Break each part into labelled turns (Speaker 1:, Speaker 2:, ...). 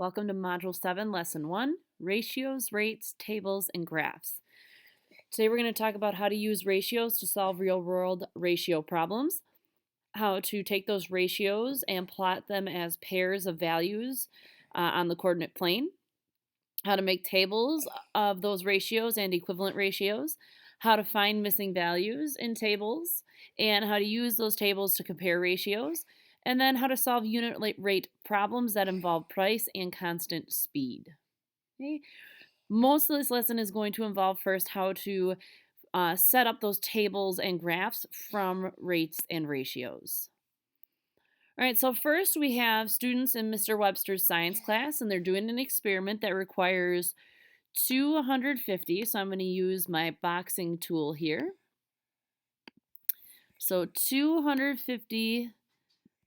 Speaker 1: Welcome to Module 7, Lesson 1, Ratios, Rates, Tables, and Graphs. Today we're going to talk about how to use ratios to solve real-world ratio problems, how to take those ratios and plot them as pairs of values on the coordinate plane, how to make tables of those ratios and equivalent ratios, how to find missing values in tables, and how to use those tables to compare ratios, and then how to solve unit rate problems that involve price and constant speed. Okay? Most of this lesson is going to involve first how to set up those tables and graphs from rates and ratios. All right, so first we have students in Mr. Webster's science class, and they're doing an experiment that requires 250. So I'm going to use my boxing tool here. So 250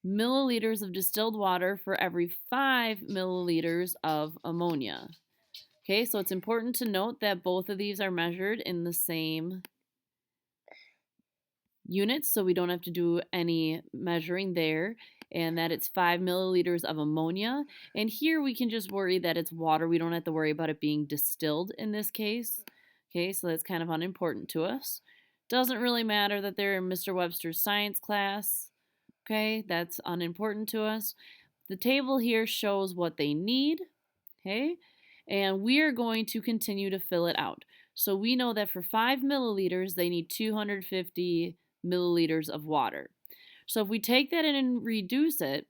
Speaker 1: milliliters of distilled water for every 5 milliliters of ammonia. Okay, so it's important to note that both of these are measured in the same units, so we don't have to do any measuring there, and that it's 5 milliliters of ammonia. And here we can just worry that it's water. We don't have to worry about it being distilled in this case. Okay, so that's kind of unimportant to us. Doesn't really matter that they're in Mr. Webster's science class. Okay, that's unimportant to us. The table here shows what they need. Okay, and we are going to continue to fill it out. So we know that for 5 milliliters, they need 250 milliliters of water. So if we take that in and reduce it,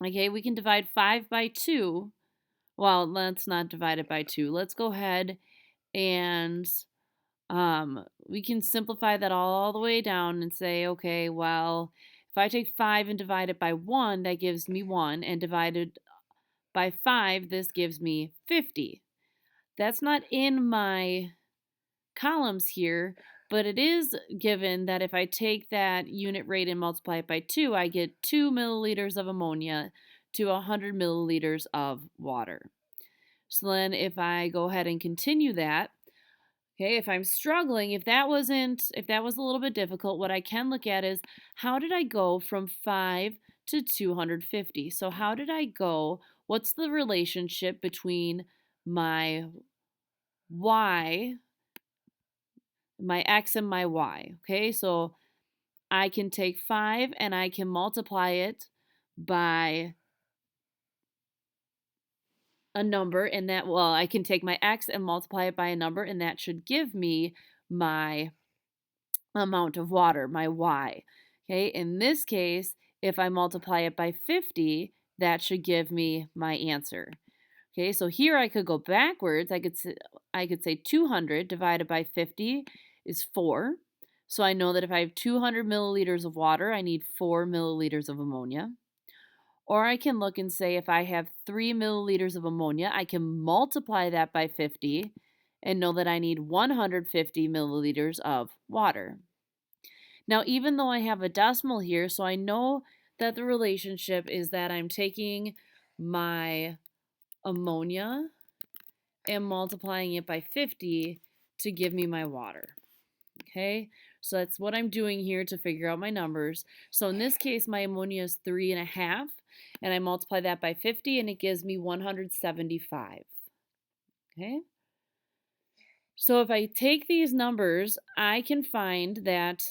Speaker 1: okay, we can divide 5 by 2. Well, let's not divide it by 2. Let's go ahead and we can simplify that all the way down and say, okay, well, if I take 5 and divide it by 1, that gives me 1, and divided by 5, this gives me 50. That's not in my columns here, but it is given that if I take that unit rate and multiply it by 2, I get 2 milliliters of ammonia to 100 milliliters of water. So then if I go ahead and continue that, okay, if I'm struggling, if that was a little bit difficult, what I can look at is how did I go from 5 to 250? So how did I go? What's the relationship between my y, my x, and my y? Okay, so I can take 5 and I can multiply it by a number, and that, well, I can take my x and multiply it by a number, and that should give me my amount of water, my y. Okay, in this case, if I multiply it by 50, that should give me my answer. Okay, so here I could go backwards. I could say 200 divided by 50 is 4. So I know that if I have 200 milliliters of water, I need 4 milliliters of ammonia. Or I can look and say if I have 3 milliliters of ammonia, I can multiply that by 50 and know that I need 150 milliliters of water. Now, even though I have a decimal here, so I know that the relationship is that I'm taking my ammonia and multiplying it by 50 to give me my water. Okay, so that's what I'm doing here to figure out my numbers. So in this case, my ammonia is 3.5, and I multiply that by 50, and it gives me 175. Okay, so if I take these numbers, I can find that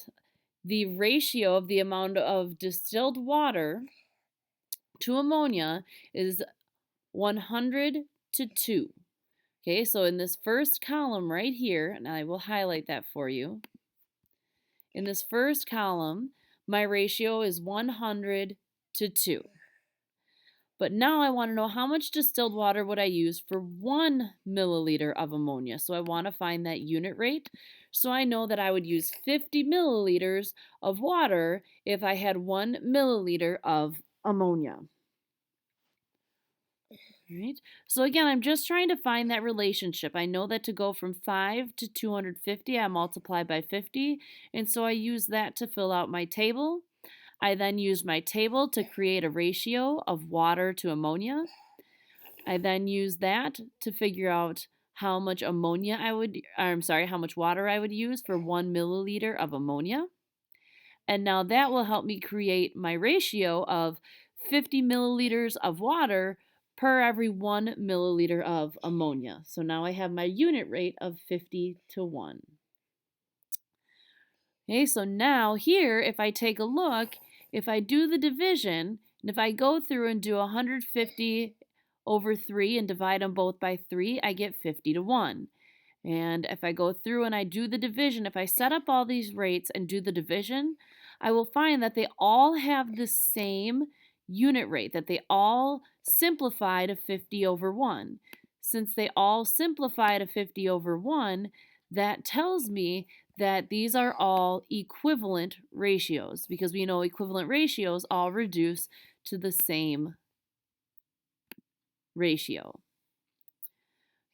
Speaker 1: the ratio of the amount of distilled water to ammonia is 100 to 2. Okay, so in this first column right here, and I will highlight that for you. In this first column, my ratio is 100 to 2. But now I want to know how much distilled water would I use for 1 milliliter of ammonia. So I want to find that unit rate. So I know that I would use 50 milliliters of water if I had 1 milliliter of ammonia. All right. So again, I'm just trying to find that relationship. I know that to go from 5 to 250, I multiply by 50. And so I use that to fill out my table. I then use my table to create a ratio of water to ammonia. I then use that to figure out how much how much water I would use for 1 milliliter of ammonia. And now that will help me create my ratio of 50 milliliters of water per every 1 milliliter of ammonia. So now I have my unit rate of 50 to 1. Okay, so now here, if I take a look, if I do the division, and if I go through and do 150 over 3 and divide them both by 3, I get 50 to 1. And if I go through and I do the division, if I set up all these rates and do the division, I will find that they all have the same unit rate, that they all simplify to 50 over 1. Since they all simplify to 50 over 1, that tells me that these are all equivalent ratios, because we know equivalent ratios all reduce to the same ratio.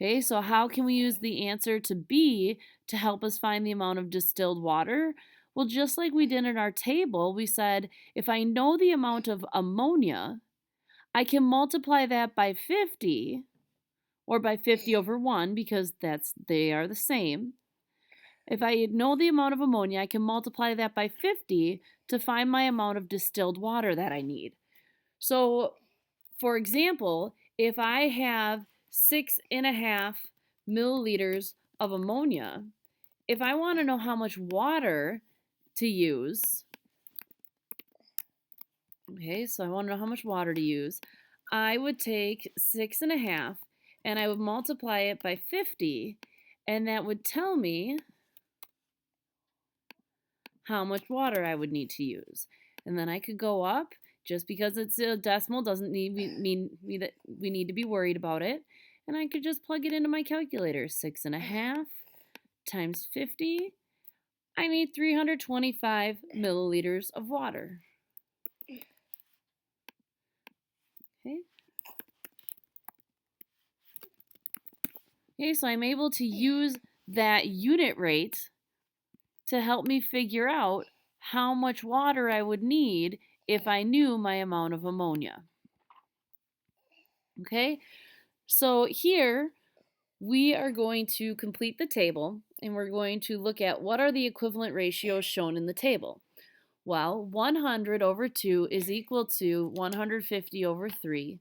Speaker 1: Okay, so how can we use the answer to B to help us find the amount of distilled water? Well, just like we did in our table, we said if I know the amount of ammonia, I can multiply that by 50, or by 50 over 1, because they are the same. If I know the amount of ammonia, I can multiply that by 50 to find my amount of distilled water that I need. So, for example, if I have 6.5 milliliters of ammonia, if I want to know how much water to use, okay, so I want to know how much water to use, I would take 6.5 and I would multiply it by 50, and that would tell me how much water I would need to use. And then I could go up. Just because it's a decimal doesn't mean that we need to be worried about it. And I could just plug it into my calculator. 6.5 times 50. I need 325 milliliters of water. Okay. Okay, so I'm able to use that unit rate to help me figure out how much water I would need if I knew my amount of ammonia. Okay, so here we are going to complete the table, and we're going to look at what are the equivalent ratios shown in the table. Well, 100 over 2 is equal to 150 over 3,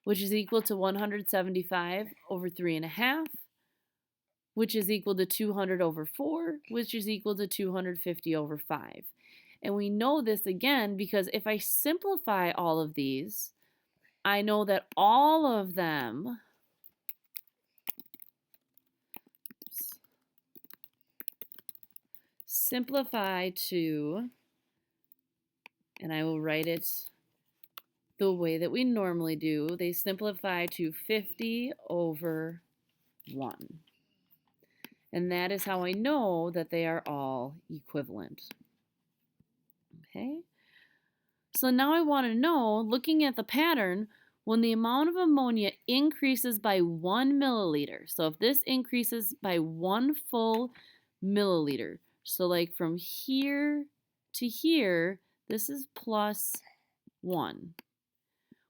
Speaker 1: which is equal to 175 over 3.5, which is equal to 200 over 4, which is equal to 250 over 5. And we know this again because if I simplify all of these, I know that all of them simplify to, and I will write it the way that we normally do, they simplify to 50 over 1. And that is how I know that they are all equivalent. Okay? So now I want to know, looking at the pattern, when the amount of ammonia increases by 1 milliliter, so if this increases by 1 full milliliter, so like from here to here, this is plus 1.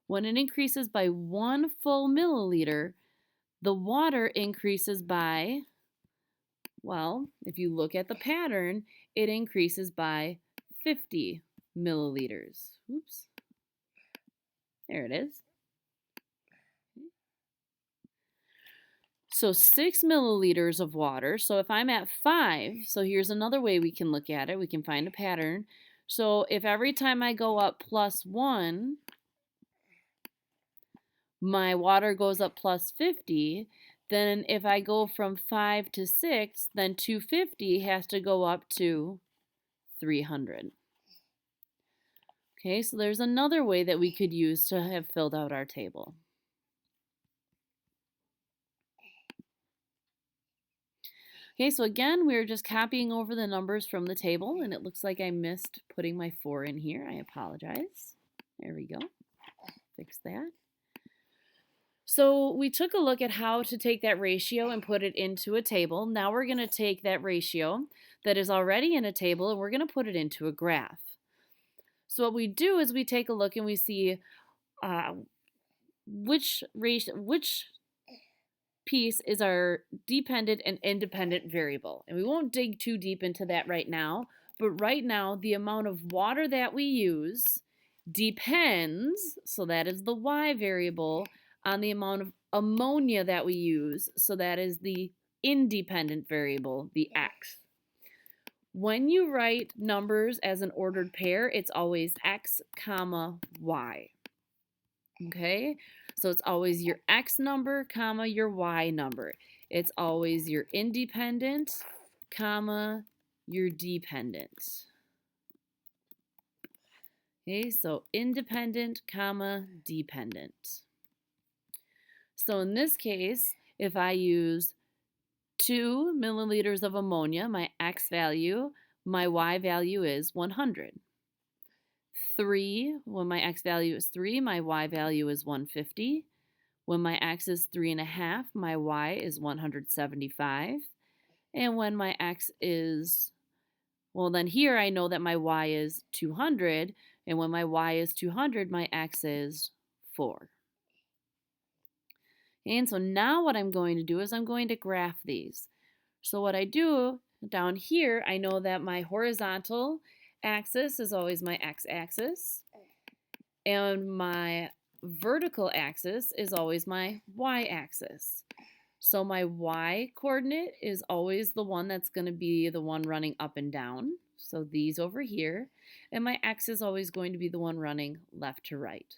Speaker 1: When it increases by 1 full milliliter, the water increases by, well, if you look at the pattern, it increases by 50 milliliters. Oops. There it is. So 6 milliliters of water. So if I'm at 5, so here's another way we can look at it. We can find a pattern. So if every time I go up plus 1, my water goes up plus 50, then if I go from 5 to 6, then 250 has to go up to 300. Okay, so there's another way that we could use to have filled out our table. Okay, so again, we're just copying over the numbers from the table, and it looks like I missed putting my 4 in here. I apologize. There we go. Fix that. So we took a look at how to take that ratio and put it into a table. Now we're going to take that ratio that is already in a table and we're going to put it into a graph. So what we do is we take a look and we see which piece is our dependent and independent variable. And we won't dig too deep into that right now, but right now the amount of water that we use depends, so that is the y variable, on the amount of ammonia that we use, so that is the independent variable, the x. When you write numbers as an ordered pair, it's always x comma y. Okay, so it's always your x number comma your y number. It's always your independent comma your dependent. Okay, so independent comma dependent. So in this case, if I use 2 milliliters of ammonia, my x value, my y value is 100. 3, when my x value is 3, my y value is 150. When my x is 3.5, my y is 175. And when my x is, well, then here I know that my y is 200. And when my y is 200, my x is 4. And so now what I'm going to do is I'm going to graph these. So what I do down here, I know that my horizontal axis is always my x-axis, and my vertical axis is always my y-axis. So my y coordinate is always the one that's going to be the one running up and down. So these over here. And my x is always going to be the one running left to right.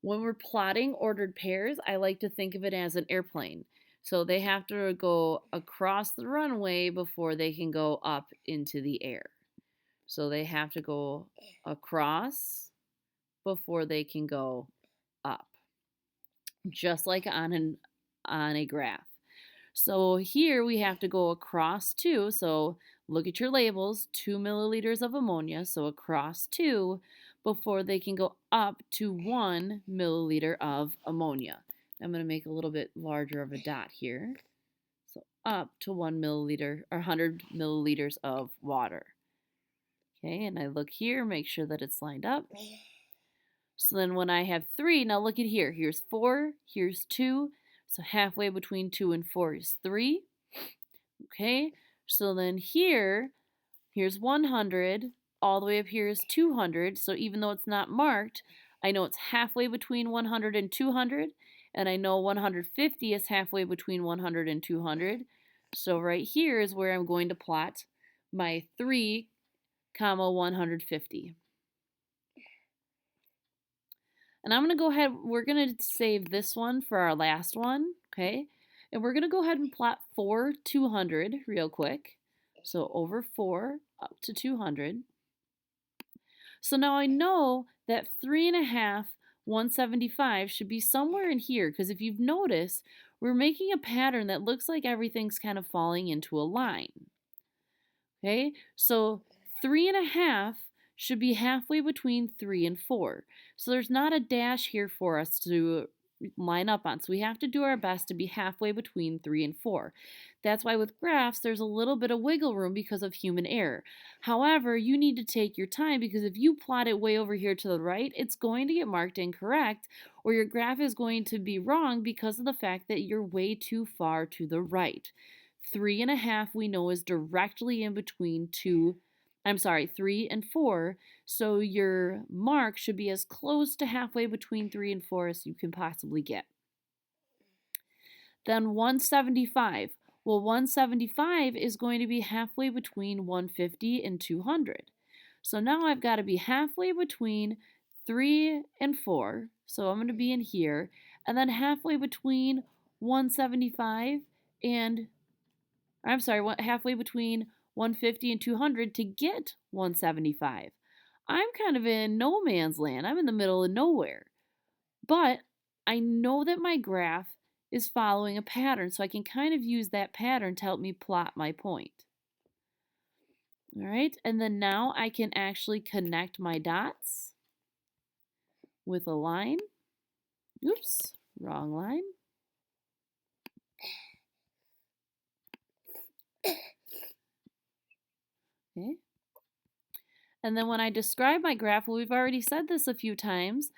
Speaker 1: When we're plotting ordered pairs, I like to think of it as an airplane. So they have to go across the runway before they can go up into the air. So they have to go across before they can go up, just like on a graph. So here we have to go across 2. So look at your labels, 2 milliliters of ammonia. So across 2 before they can go up to 1 milliliter of ammonia. I'm going to make a little bit larger of a dot here. So up to 1 milliliter or 100 milliliters of water. Okay, and I look here, make sure that it's lined up. So then when I have 3, now look at here. Here's 4, here's 2. So halfway between 2 and 4 is 3. Okay, so then here's 100. All the way up here is 200. So even though it's not marked, I know it's halfway between 100 and 200. And I know 150 is halfway between 100 and 200. So right here is where I'm going to plot my 3, 150. And I'm going to go ahead, we're going to save this one for our last one, okay? And we're going to go ahead and plot 4, 200 real quick. So over 4 up to 200. So now I know that 3.5, 175 should be somewhere in here, because if you've noticed, we're making a pattern that looks like everything's kind of falling into a line. Okay, so 3.5 should be halfway between 3 and 4. So there's not a dash here for us to line up on. So we have to do our best to be halfway between 3 and 4. That's why with graphs, there's a little bit of wiggle room because of human error. However, you need to take your time, because if you plot it way over here to the right, it's going to get marked incorrect, or your graph is going to be wrong because of the fact that you're way too far to the right. 3.5 we know is directly in between 3 and 4, so your mark should be as close to halfway between 3 and 4 as you can possibly get. Then 175. Well, 175 is going to be halfway between 150 and 200. So now I've got to be halfway between 3 and 4, so I'm going to be in here, and then halfway between 175 and halfway between 150 and 200 to get 175. I'm kind of in no man's land. I'm in the middle of nowhere. But I know that my graph is following a pattern, so I can kind of use that pattern to help me plot my point. All right, and then now I can actually connect my dots with a line. Oops, wrong line. Okay. And then when I describe my graph, well, we've already said this a few times.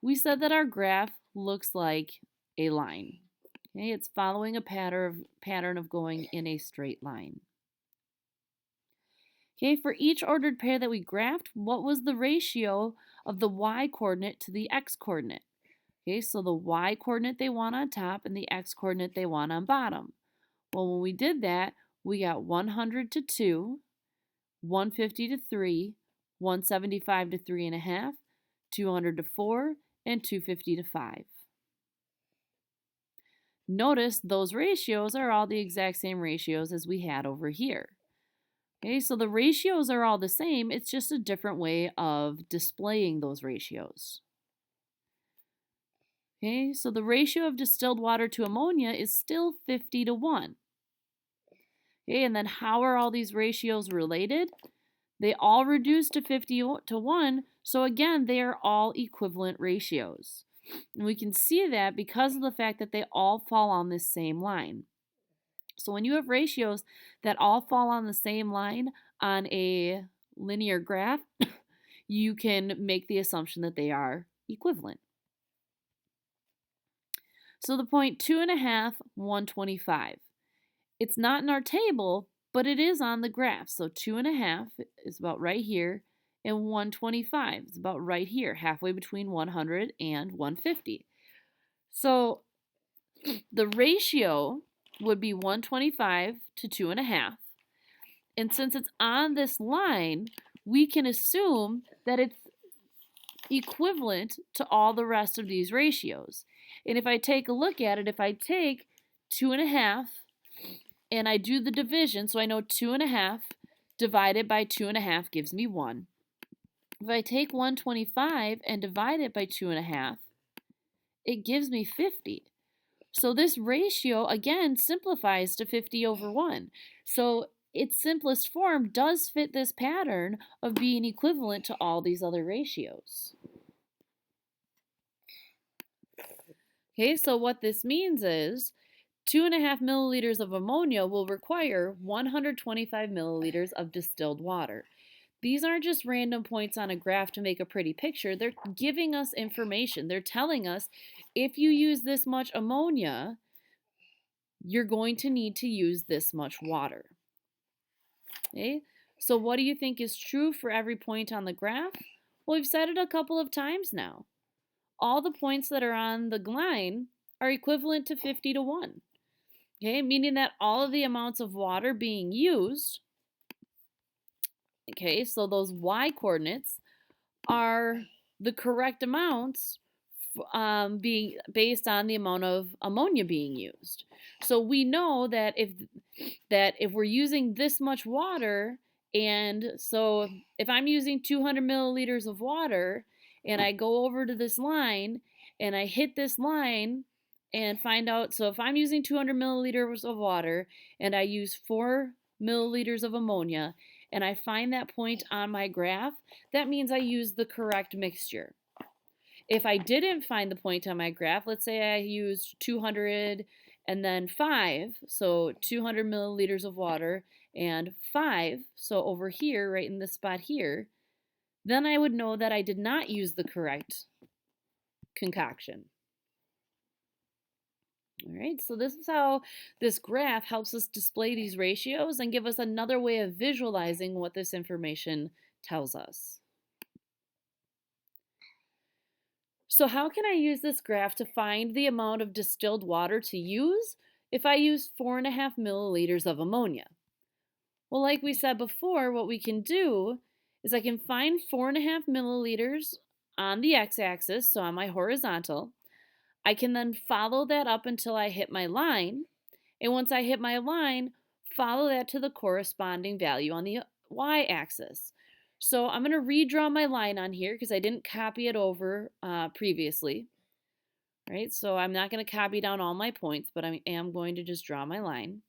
Speaker 1: We said that our graph looks like a line. Okay, it's following a pattern of going in a straight line. Okay, for each ordered pair that we graphed, what was the ratio of the y coordinate to the x coordinate. Okay, so the y coordinate they want on top and the x coordinate they want on bottom. Well, when we did that, we got 100 to 2, 150 to 3, 175 to 3.5, 200 to 4, and 250 to 5. Notice those ratios are all the exact same ratios as we had over here. Okay, so the ratios are all the same, it's just a different way of displaying those ratios. Okay, so the ratio of distilled water to ammonia is still 50 to 1. Okay, and then how are all these ratios related? They all reduce to 50 to 1, so again, they are all equivalent ratios. And we can see that because of the fact that they all fall on this same line. So when you have ratios that all fall on the same line on a linear graph, you can make the assumption that they are equivalent. So the point 2.5, 125. It's not in our table, but it is on the graph. So 2.5 is about right here, and 125 is about right here, halfway between 100 and 150. So the ratio would be 125 to 2.5. And since it's on this line, we can assume that it's equivalent to all the rest of these ratios. And if I take a look at it, if I take 2.5 and I do the division, so I know 2.5 divided by 2.5 gives me 1. If I take 125 and divide it by 2.5, it gives me 50. So this ratio, again, simplifies to 50 over 1. So its simplest form does fit this pattern of being equivalent to all these other ratios. Okay, so what this means is 2.5 milliliters of ammonia will require 125 milliliters of distilled water. These aren't just random points on a graph to make a pretty picture. They're giving us information. They're telling us if you use this much ammonia, you're going to need to use this much water. Okay, so what do you think is true for every point on the graph? Well, we've said it a couple of times now. All the points that are on the line are equivalent to 50 to 1. Okay, meaning that all of the amounts of water being used, okay, so those y coordinates are the correct amounts being based on the amount of ammonia being used. So we know that if we're using this much water, and so if I'm using 200 milliliters of water and I go over to this line and I hit this line and find out, so if I'm using 200 milliliters of water and I use 4 milliliters of ammonia and I find that point on my graph, that means I used the correct mixture. If I didn't find the point on my graph, let's say I used 200 and then 5, so 200 milliliters of water and 5, so over here, right in this spot here, then I would know that I did not use the correct concoction. All right, so this is how this graph helps us display these ratios and give us another way of visualizing what this information tells us. So how can I use this graph to find the amount of distilled water to use if I use 4.5 milliliters of ammonia? Well, like we said before, what we can do is I can find 4.5 milliliters on the x-axis, so on my horizontal. I can then follow that up until I hit my line. And once I hit my line, follow that to the corresponding value on the y-axis. So I'm going to redraw my line on here because I didn't copy it over previously. Right? So I'm not going to copy down all my points, but I am going to just draw my line.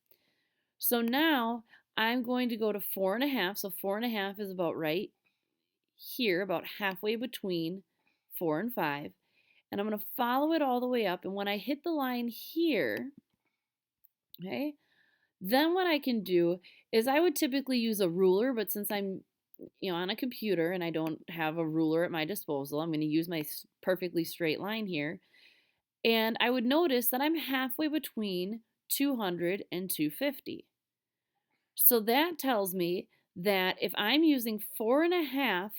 Speaker 1: So now I'm going to go to 4.5. So 4.5 is about right here, about halfway between 4 and 5. And I'm going to follow it all the way up. And when I hit the line here, okay, then what I can do is I would typically use a ruler, but since I'm on a computer and I don't have a ruler at my disposal, I'm going to use my perfectly straight line here. And I would notice that I'm halfway between 200 and 250. So that tells me that if I'm using 4.5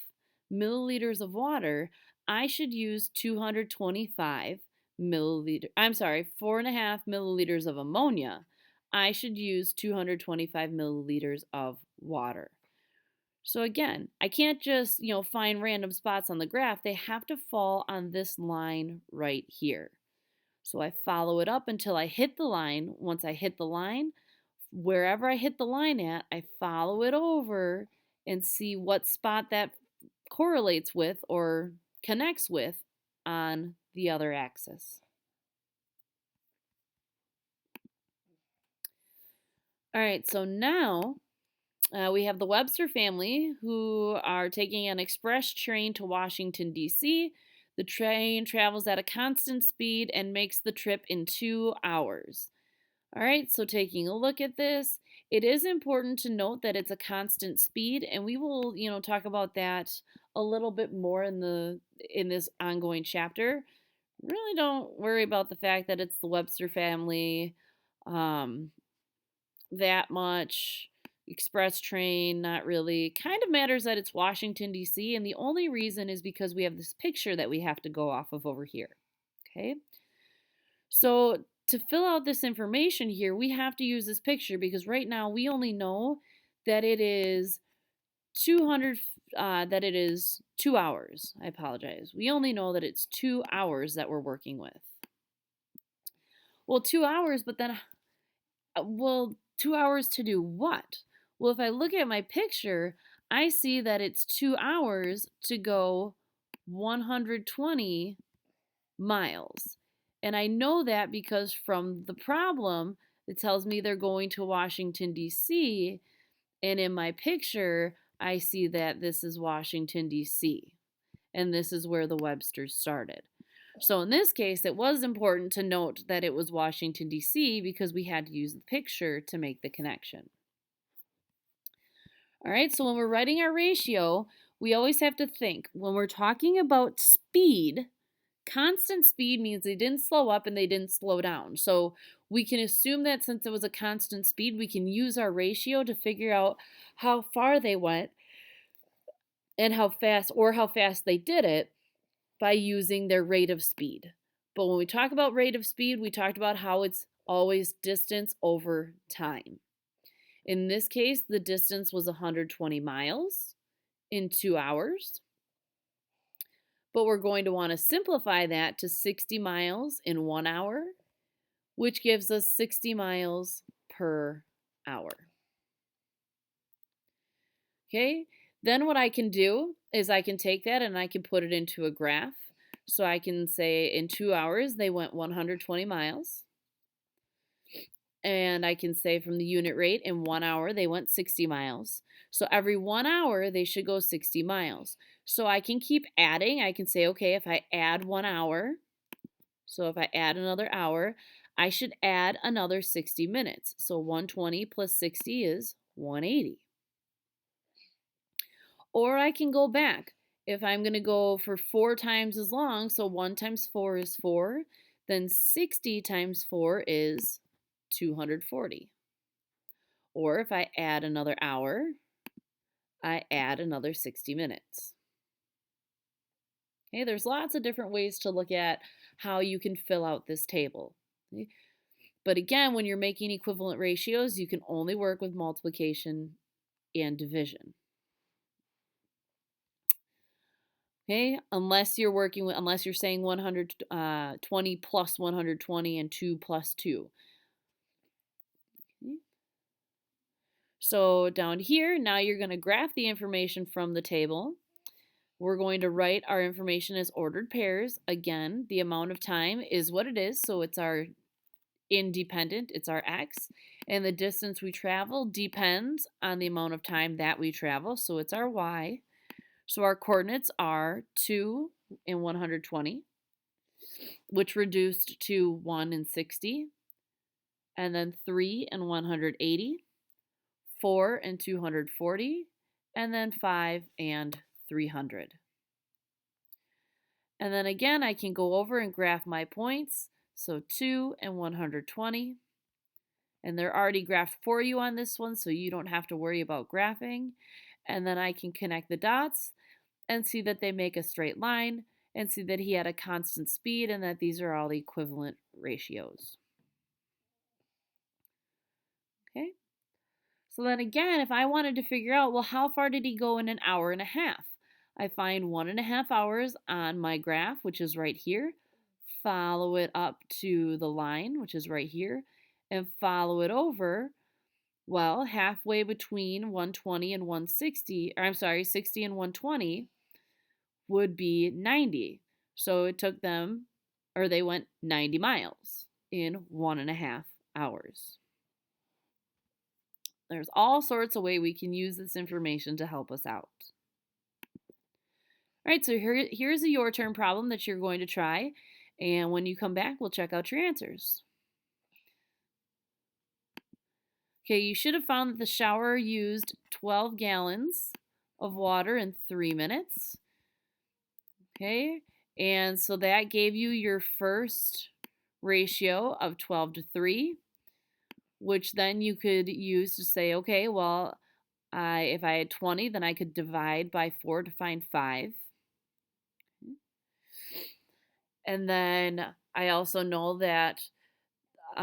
Speaker 1: milliliters of water, I should use 225 milliliter. I'm sorry, 4.5 milliliters of ammonia. I should use 225 milliliters of water. So again, I can't just, find random spots on the graph. They have to fall on this line right here. So I follow it up until I hit the line. Once I hit the line, wherever I hit the line at, I follow it over and see what spot that correlates with or connects with on the other axis. All right, so now we have the Webster family who are taking an express train to Washington, D.C. The train travels at a constant speed and makes the trip in 2 hours. All right, so taking a look at this, it is important to note that it's a constant speed, and we will, talk about that a little bit more in this ongoing chapter. Really don't worry about the fact that it's the Webster family um, that much. Express train, not really. Kind of matters that it's Washington, D.C., and the only reason is because we have this picture that we have to go off of over here. Okay? So to fill out this information here, we have to use this picture because right now we only know that it is 200, that it is 2 hours. I apologize. We only know that it's 2 hours that we're working with. Well, 2 hours, but then, 2 hours to do what? Well, if I look at my picture, I see that it's 2 hours to go 120 miles. And I know that because from the problem, it tells me they're going to Washington, D.C. And in my picture, I see that this is Washington, D.C. And this is where the Websters started. So in this case, it was important to note that it was Washington, D.C. because we had to use the picture to make the connection. All right, so when we're writing our ratio, we always have to think when we're talking about speed, constant speed means they didn't slow up and they didn't slow down. So we can assume that since it was a constant speed, we can use our ratio to figure out how far they went and how fast they did it by using their rate of speed. But when we talk about rate of speed, we talked about how it's always distance over time. In this case, the distance was 120 miles in 2 hours. But we're going to want to simplify that to 60 miles in 1 hour, which gives us 60 miles per hour. Okay, then what I can do is I can take that and I can put it into a graph. So I can say in 2 hours they went 120 miles. And I can say from the unit rate in 1 hour they went 60 miles. So every 1 hour they should go 60 miles. So I can keep adding. I can say, okay, if I add 1 hour, so if I add another hour, I should add another 60 minutes. So 120 plus 60 is 180. Or I can go back. If I'm going to go for 4 times as long, so 1 times 4 is 4, then 60 times 4 is 240. Or if I add another hour, I add another 60 minutes. Okay, there's lots of different ways to look at how you can fill out this table. Okay? But again, when you're making equivalent ratios, you can only work with multiplication and division. Okay, unless you're saying 120 plus 120 and 2 plus 2. Okay. So down here, now you're going to graph the information from the table. We're going to write our information as ordered pairs. Again, the amount of time is what it is, so it's our independent, it's our x. And the distance we travel depends on the amount of time that we travel, so it's our y. So our coordinates are 2 and 120, which reduced to 1 and 60, and then 3 and 180, 4 and 240, and then 5 and 300. And then again, I can go over and graph my points. So 2 and 120. And they're already graphed for you on this one, so you don't have to worry about graphing. And then I can connect the dots. and see that they make a straight line and see that he had a constant speed and that these are all equivalent ratios. Okay? So then again, if I wanted to figure out, well, how far did he go in an hour and a half? I find 1.5 hours on my graph, which is right here, follow it up to the line, which is right here, and follow it over. Well, halfway between 120 and 160, or I'm sorry, 60 and 120 would be 90. So it took them, or they went 90 miles in 1.5 hours. There's all sorts of ways we can use this information to help us out. All right, so here's a your turn problem that you're going to try. And when you come back, we'll check out your answers. Okay, you should have found that the shower used 12 gallons of water in 3 minutes. Okay, and so that gave you your first ratio of 12 to 3, which then you could use to say, okay, well, if I had 20, then I could divide by 4 to find 5. And then I also know that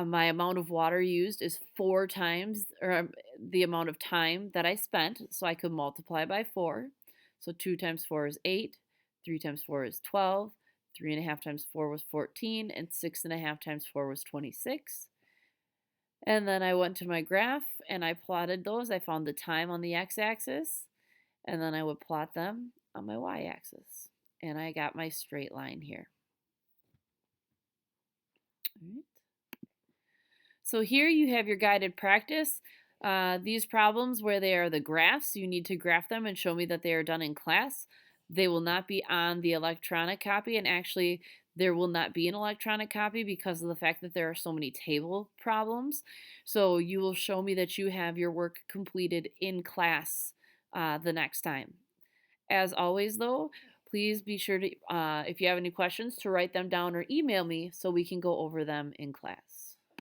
Speaker 1: my amount of water used is 4 times or the amount of time that I spent, so I could multiply by 4. So 2 times 4 is 8, 3 times 4 is 12, 3.5 times 4 was 14, and 6.5 times 4 was 26. And then I went to my graph and I plotted those. I found the time on the x-axis, and then I would plot them on my y-axis. And I got my straight line here. All right. So here you have your guided practice. These problems where they are the graphs, you need to graph them and show me that they are done in class. They will not be on the electronic copy, and actually there will not be an electronic copy because of the fact that there are so many table problems. So you will show me that you have your work completed in class the next time. As always though, please be sure to, if you have any questions, to write them down or email me so we can go over them in class.